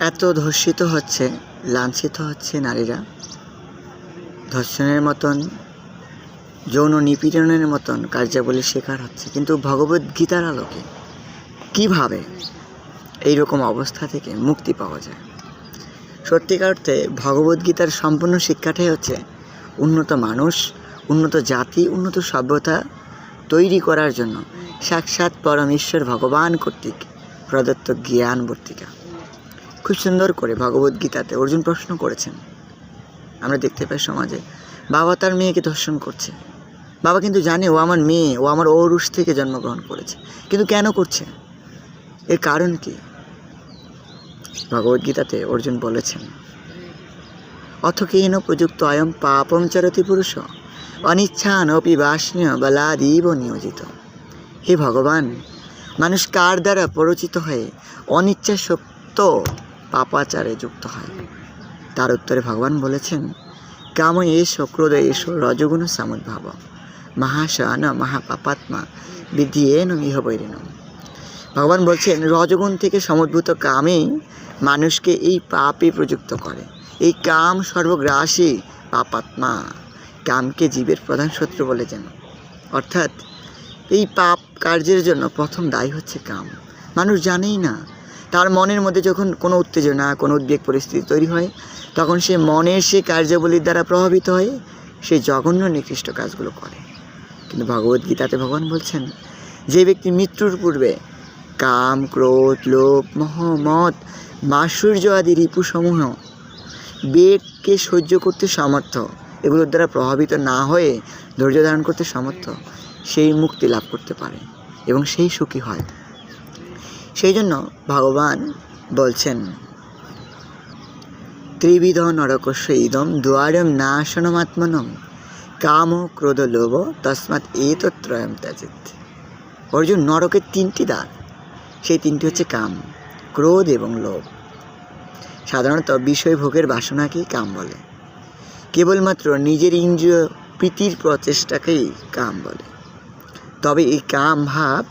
এত ধর্ষিত হচ্ছে, লাঞ্ছিত হচ্ছে নারীরা, ধর্ষণের মতন, যৌন নিপীড়নের মতন কার্যাবলীর শিকার হচ্ছে। কিন্তু ভগবদ্গীতার আলোকে কীভাবে এইরকম অবস্থা থেকে মুক্তি পাওয়া যায়? সত্যিকার অর্থে ভগবদ্গীতার সম্পূর্ণ শিক্ষাটাই হচ্ছে উন্নত মানুষ, উন্নত জাতি, উন্নত সভ্যতা তৈরি করার জন্য সাক্ষাৎ পরমেশ্বর ভগবান কর্তৃক প্রদত্ত জ্ঞান বর্তিকা। খুব সুন্দর করে ভগবদ্গীতাতে অর্জুন প্রশ্ন করেছেন। আমরা দেখতে পাই সমাজে বাবা তার মেয়েকে ধর্ষণ করছে। বাবা কিন্তু জানে ও আমার মেয়ে, ও আমার ঔরুষ থেকে জন্মগ্রহণ করেছে, কিন্তু কেন করছে? এর কারণ কি? ভগবদ্গীতাতে অর্জুন বলেছেন, অথকেন প্রযুক্ত অয়ম পাপম চরতি পুরুষ অনিচ্ছানপি বাষ্ণীয় বলাদীব নিয়োজিত। হে ভগবান, মানুষ কার দ্বারা পরিচিত হয়ে অনিচ্ছা সত্য পাপাচারে যুক্ত হয়? তার উত্তরে ভগবান বলেছেন, কাম এষ ক্রোধ এষ রজগুণ সমুদ্ভাব মহাশান মহাপাপাত্মা বিদ্যেন ইহ বৈরিণম। ভগবান বলছেন, রজগুণ থেকে সমুদ্ভূত কামেই মানুষকে এই পাপে প্রযুক্ত করে। এই কাম সর্বগ্রাসী পাপাত্মা, কামকে জীবের প্রধান শত্রু বলে যেন। অর্থাৎ এই পাপ কার্যের জন্য প্রথম দায়ী হচ্ছে কাম। মানুষ জানেই না। তার মনের মধ্যে যখন কোনো উত্তেজনা, কোনো উদ্বেগ পরিস্থিতি তৈরি হয়, তখন সে মনের সে কার্যাবলীর দ্বারা প্রভাবিত হয়ে সে জঘন্য নিকৃষ্ট কাজগুলো করে। কিন্তু ভগবদ্গীতাতে ভগবান বলছেন, যে ব্যক্তি মৃত্যুর পূর্বে কাম, ক্রোধ, লোভ, মোহ, মদ, মাৎসর্য আদি রিপুসমূহ বেগকে সহ্য করতে সমর্থ, এগুলোর দ্বারা প্রভাবিত না হয়ে ধৈর্য ধারণ করতে সমর্থ, সেই মুক্তি লাভ করতে পারে এবং সেই সুখী হয়। সেই জন্য ভগবান বলছেন, ত্রিবিধ নরকস্য ইদম দ্বারম নাশনমাত্মনম কাম ক্রোধ লোভ তস্মাৎ এতত্রয়ম ত্যাজেৎ। অর্জুন, নরকের তিনটি দ্বার, সেই তিনটি হচ্ছে কাম, ক্রোধ এবং লোভ। সাধারণত বিষয় ভোগের বাসনাকেই কাম বলে। কেবলমাত্র নিজের ইন্দ্রিয় প্রীতির প্রচেষ্টাকেই কাম বলে। তবে এই কাম ভাব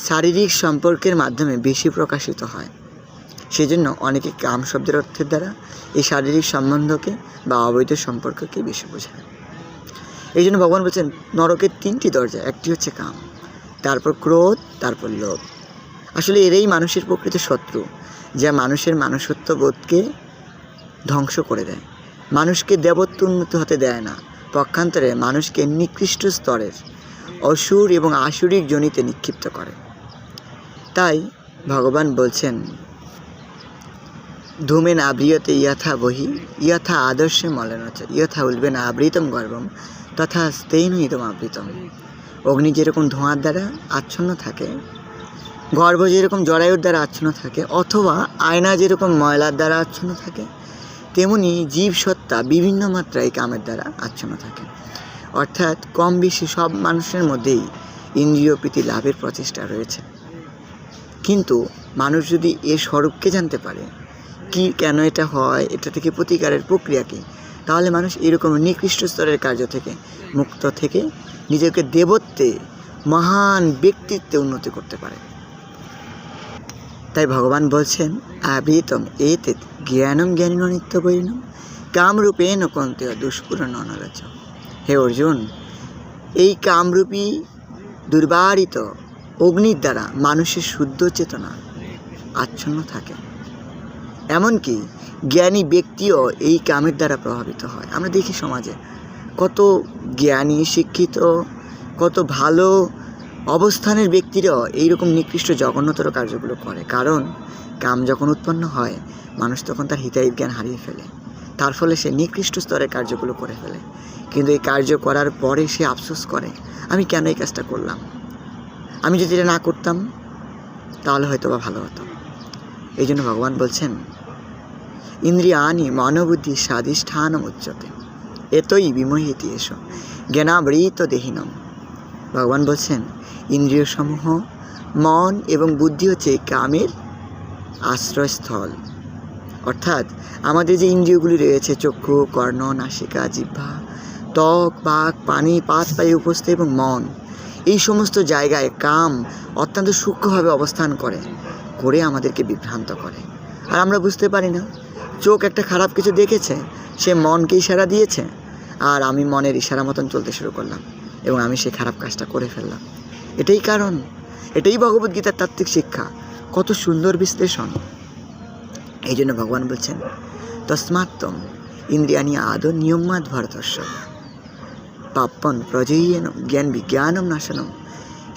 শারীরিক সম্পর্কের মাধ্যমে বেশি প্রকাশিত হয়। সেজন্য অনেকে কাম শব্দের অর্থের দ্বারা এই শারীরিক সম্বন্ধকে বা অবৈধ সম্পর্ককে বেশি বোঝায়। এই জন্য ভগবান বলছেন, নরকের তিনটি দরজা, একটি হচ্ছে কাম, তারপর ক্রোধ, তারপর লোভ। আসলে এরাই মানুষের প্রকৃত শত্রু, যা মানুষের মানুষত্ব বোধকে ধ্বংস করে দেয়, মানুষকে দেবত্ব উন্নত হতে দেয় না, পক্ষান্তরে মানুষকে নিকৃষ্ট স্তরের অসুর এবং আসুরিক যোনিতে নিক্ষিপ্ত করে। তাই ভগবান বলছেন, ধূমেন আবৃয়তে ইয়থা বহি ইয়থা আদর্শে মলেনচ ইয়থা উল্বেন আবৃতম গর্ভম তথা স্তেন ইদম আবৃতম। অগ্নি যেরকম ধোঁয়ার দ্বারা আচ্ছন্ন থাকে, গর্ভ যেরকম জরায়ুর দ্বারা আচ্ছন্ন থাকে, অথবা আয়না যেরকম ময়লার দ্বারা আচ্ছন্ন থাকে, তেমনি জীবসত্তা বিভিন্ন মাত্রায় কামের দ্বারা আচ্ছন্ন থাকে। অর্থাৎ কম বেশি সব মানুষের মধ্যেই ইন্দ্রিয় প্রীতি লাভের প্রচেষ্টা রয়েছে। কিন্তু মানুষ যদি এ স্বরূপকে জানতে পারে, কি কেন এটা হয়, এটা থেকে প্রতিকারের প্রক্রিয়া কী, তাহলে মানুষ এরকম নিকৃষ্ট স্তরের কার্য থেকে মুক্ত থেকে নিজেকে দেবত্বে, মহান ব্যক্তিত্বে উন্নতি করতে পারে। তাই ভগবান বলছেন, আবৃতম এতেত জ্ঞানম জ্ঞানিন নিত্য বৈরিণম কামরূপেণ কন্তেয় দুষ্পূরণ অনলাচ। হে অর্জুন, এই কামরূপী দুর্বারিত অগ্নির দ্বারা মানুষের শুদ্ধ চেতনা আচ্ছন্ন থাকে। এমনকি জ্ঞানী ব্যক্তিও এই কামের দ্বারা প্রভাবিত হয়। আমরা দেখি সমাজে কত জ্ঞানী, শিক্ষিত, কত ভালো অবস্থানের ব্যক্তিরাও এইরকম নিকৃষ্ট জঘন্যতর কার্যগুলো করে। কারণ কাম যখন উৎপন্ন হয়, মানুষ তখন তার হিতাহিত জ্ঞান হারিয়ে ফেলে, তার ফলে সে নিকৃষ্ট স্তরের কার্যগুলো করে ফেলে। কিন্তু এই কার্য করার পরে সে আফসোস করে, আমি কেন এই কাজটা করলাম, আমি যদি এটা না করতাম তাহলে হয়তো বা ভালো হতো। এই জন্য ভগবান বলছেন, ইন্দ্রিয়াণি মনোবুদ্ধি স্বাধিষ্ঠানম উচ্যতে এতই বিমোহিত এসো জ্ঞানাবৃত দেহিনম। ভগবান বলছেন, ইন্দ্রিয় সমূহ, মন এবং বুদ্ধি হচ্ছে কামের আশ্রয়স্থল। অর্থাৎ আমাদের যে ইন্দ্রিয়গুলি রয়েছে, চক্ষু, কর্ণ, নাসিকা, জিহ্বা, ত্বক, বাক, পানি, পাঁচ পায়ে উপস্থিত এবং মন, এই সমস্ত জায়গায় কাম অত্যন্ত সূক্ষ্মভাবে অবস্থান করে আমাদেরকে বিভ্রান্ত করে। আর আমরা বুঝতে পারি না। চোখ একটা খারাপ কিছু দেখেছে, সে মনকে ইশারা দিয়েছে, আর আমি মনের ইশারা মতন চলতে শুরু করলাম এবং আমি সেই খারাপ কাজটা করে ফেললাম। এটাই কারণ, এটাই ভগবদ্গীতার তাত্ত্বিক শিক্ষা। কত সুন্দর বিশ্লেষণ। এই জন্য ভগবান বলছেন, তস্মাত্তম ইন্দ্রিয়াণি আদৌ নিয়মাৎ ভারতস্য পাপ্পন প্রজয়ন জ্ঞান বিজ্ঞানম নাশনম।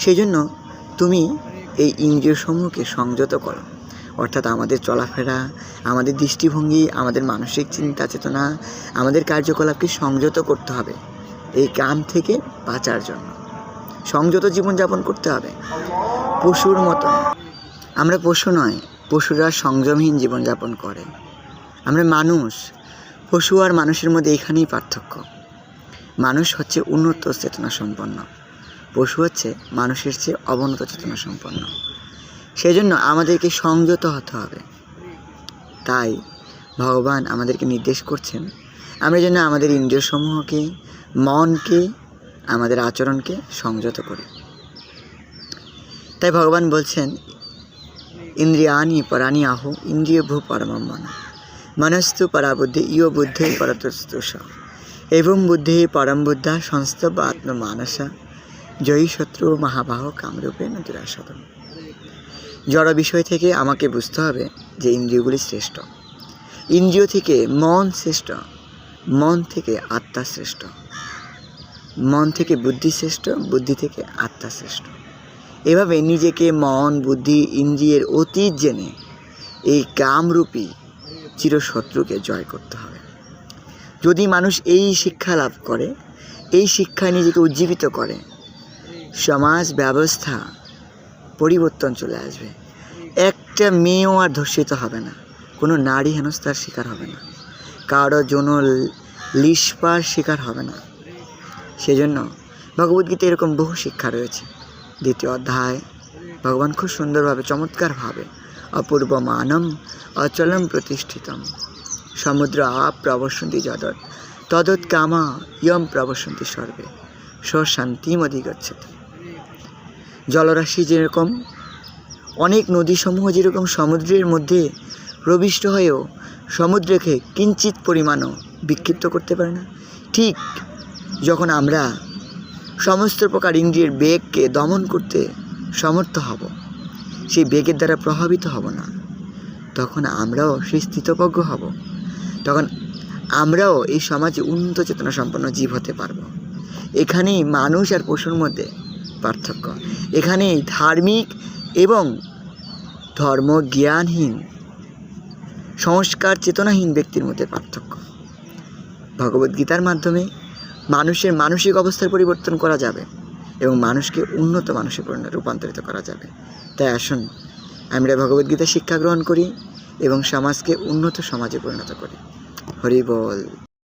সেই জন্য তুমি এই ইন্দ্রিয় সমূহকে সংযত করো, অর্থাৎ আমাদের চলাফেরা, আমাদের দৃষ্টিভঙ্গি, আমাদের মানসিক চিন্তা চেতনা, আমাদের কার্যকলাপকে সংযত করতে হবে এই কাম থেকে বাঁচার জন্য। সংযত জীবনযাপন করতে হবে। পশুর মতন আমরা পশু নয়, পশুরা সংযমহীন জীবনযাপন করে। আমরা মানুষ। পশু আর মানুষের মধ্যে এখানেই পার্থক্য। মানুষ হচ্ছে উন্নত চেতনা সম্পন্ন, পশু হচ্ছে মানুষের চেয়ে অবনত চেতনা সম্পন্ন। সেজন্য আমাদেরকে সংযত হতে হবে। তাই ভগবান আমাদেরকে নির্দেশ করছেন আমরা যেন আমাদের ইন্দ্রিয় সমূহকে, মনকে, আমাদের আচরণকে সংযত করি। তাই ভগবান বলছেন, ইন্দ্রিয়াণি পরাণি আহু ইন্দ্রিয় ভূ পরমম মন মনস্তু পরাবুদ্ধি ইয় বুদ্ধি পরতস্তুষ এবং বুদ্ধি পরম বুদ্ধা সংস্তব আত্মমানসা জয়ী শত্রু মহাবাহ কামরূপে দুরাসদম। জড় বিষয় থেকে আমাকে বুঝতে হবে যে ইন্দ্রিয়গুলি শ্রেষ্ঠ। ইন্দ্রিয় থেকে মন শ্রেষ্ঠ, মন থেকে আত্মা শ্রেষ্ঠ, মন থেকে বুদ্ধি শ্রেষ্ঠ, বুদ্ধি থেকে আত্মা শ্রেষ্ঠ। এভাবে নিজেকে মন, বুদ্ধি, ইন্দ্রিয়ের অতীত জেনে এই কামরূপী চিরশত্রুকে জয় করতে হবে। যদি মানুষ এই শিক্ষা লাভ করে, এই শিক্ষায় নিজেকে উজ্জীবিত করে, সমাজ ব্যবস্থা পরিবর্তন চলে আসবে। একটা মেয়েও আর ধর্ষিত হবে না, কোনো নারী হেনস্থার শিকার হবে না, কারো যৌন লিস্পার শিকার হবে না। সেজন্য ভগবদ্গীতা এরকম বহু শিক্ষা রয়েছে। 2য় অধ্যায় ভগবান খুব সুন্দরভাবে, চমৎকারভাবে অপূর্ব মানম অচলম প্রতিষ্ঠিতম সমুদ্র আপ প্রবসন্তি যদৎ তদৎ কামা ইয়ম প্রবসন্তি সর্বে শান্তিম অধিগচ্ছতি। জলরাশি যেরকম, অনেক নদীসমূহ যেরকম সমুদ্রের মধ্যে প্রবিষ্ট হয়েও সমুদ্রকে কিঞ্চিত পরিমাণও বিক্ষিপ্ত করতে পারে না, ঠিক যখন আমরা সমস্ত প্রকার ইন্দ্রিয়ের বেগকে দমন করতে সমর্থ হব, সেই বেগের দ্বারা প্রভাবিত হব না, তখন আমরাও সেই স্থিতপ্রজ্ঞ হব। তখন আমরাও এই সমাজে উন্নত চেতনা সম্পন্ন জীব হতে পারব। এখানেই মানুষ আর পশুর মধ্যে পার্থক্য। এখানেই ধার্মিক এবং ধর্মজ্ঞানহীন, সংস্কার চেতনাহীন ব্যক্তির মধ্যে পার্থক্য। ভগবদ্গীতার মাধ্যমে মানুষের মানসিক অবস্থার পরিবর্তন করা যাবে এবং মানুষকে উন্নত মানুষে রূপান্তরিত করা যাবে। তাই আসুন আমরা ভগবদ্গীতা শিক্ষা গ্রহণ করি এবং সমাজকে উন্নত সমাজে পরিণত করি। হরি বল।